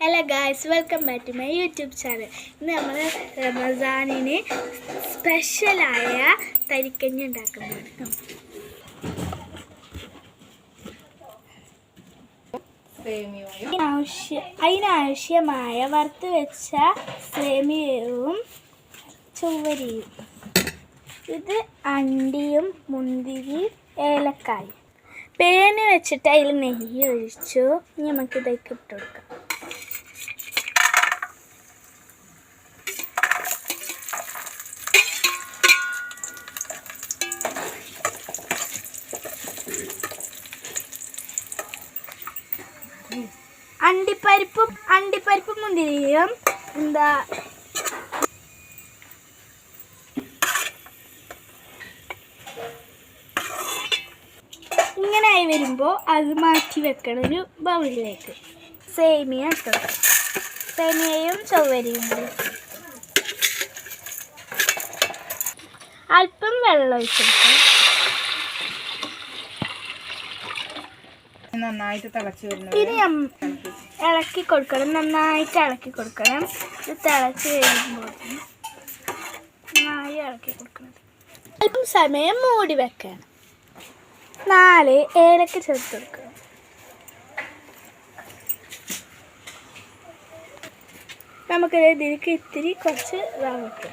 Hello guys, welcome back to my YouTube channel. ഇന്ന് നമ്മൾ റമസാനിന് സ്പെഷ്യലായ തരിക്കഞ്ഞി ഉണ്ടാക്കുന്നതാണ്. അതിനാവശ്യമായ വറുത്ത് വെച്ച സേമിയവും ചുവരിയും, ഇത് അണ്ടിയും മുന്തിരി ഏലക്കായും. പേന് വെച്ചിട്ട് അതിൽ നെയ്യ് ഒഴിച്ചു. ഇനി നമുക്കിതൊക്കെ ഇട്ട് കൊടുക്കാം. അണ്ടിപ്പരിപ്പും മുന്തിരിയും ഇങ്ങനെ ആയി വരുമ്പോൾ അത് മാറ്റി വെക്കണം ഒരു ബൗളിലേക്ക്. സേമിയ ഇട്ടു, സേമിയയും ചൊവ്വരിയും അല്പം വെള്ളം ഒഴിച്ചെടുക്കും. നന്നായിട്ട് തിളച്ച് വരുന്നത് ഇനി ഇളക്കി കൊടുക്കണം, നന്നായിട്ട് ഇളക്കി കൊടുക്കണം. ഇത് തിളച്ച് കഴിയുമ്പോൾ നന്നായി ഇളക്കി കൊടുക്കണം. അല്പം സമയം മൂടി വെക്കണം. 4 ഏലക്ക ചേർത്ത് കൊടുക്കണം. നമുക്കിത് ഇതിലേക്ക് ഇത്തിരി കുറച്ച് റവ ഇട്ടു.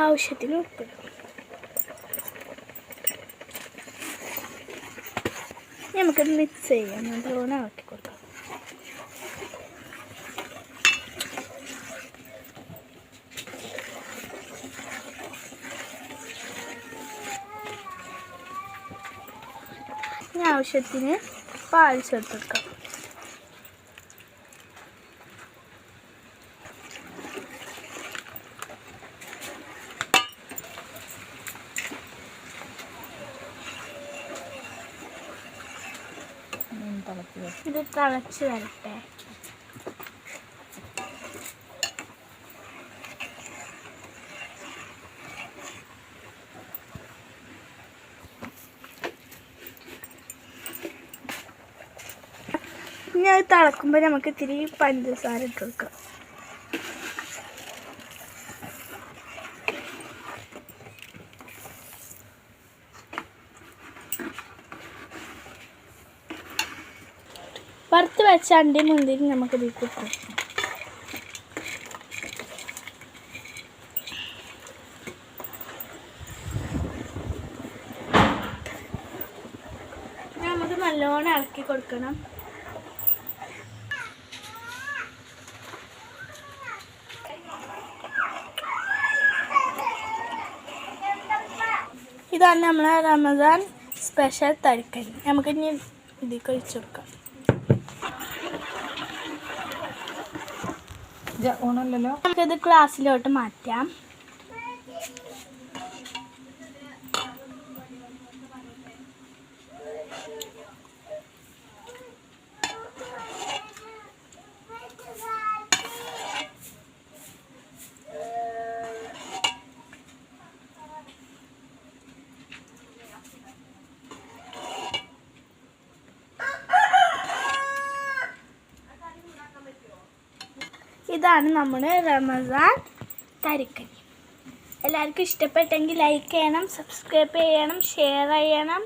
ആവശ്യത്തിന് ഉപ്പിടും. നമുക്കത് മിക്സ് ചെയ്യാം. നല്ലോണം ഇളക്കി കൊടുക്കാം. ഇനി ആവശ്യത്തിന് പാൽ ചേർത്ത് കൊടുക്കാം. ഇത് തിളച്ച് വരട്ടെ. ഇനി അത് തിളക്കുമ്പോൾ നമുക്ക് ഇത്തിരി പഞ്ചസാര ഇട്ട് കൊടുക്കാം. വറുത്ത് വെച്ച അണ്ടി മുന്തിരി നമുക്ക് ഇതിൽ കിട്ടും. നമുക്ക് നല്ലോണം ഇളക്കി കൊടുക്കണം. ഇതാണ് നമ്മളെ റമസാൻ സ്പെഷ്യൽ തരിക്കഞ്ഞി. നമുക്കിനി ഇതിൽ കഴിച്ചു കൊടുക്കാം. നമുക്കിത് ഗ്ലാസ്സിലോട്ട് മാറ്റാം. ഇതാണ് നമ്മുടെ റമസാൻ തരിക്കഞ്ഞി. എല്ലാവർക്കും ഇഷ്ടപ്പെട്ടെങ്കിൽ ലൈക്ക് ചെയ്യണം, സബ്സ്ക്രൈബ് ചെയ്യണം, ഷെയർ ചെയ്യണം.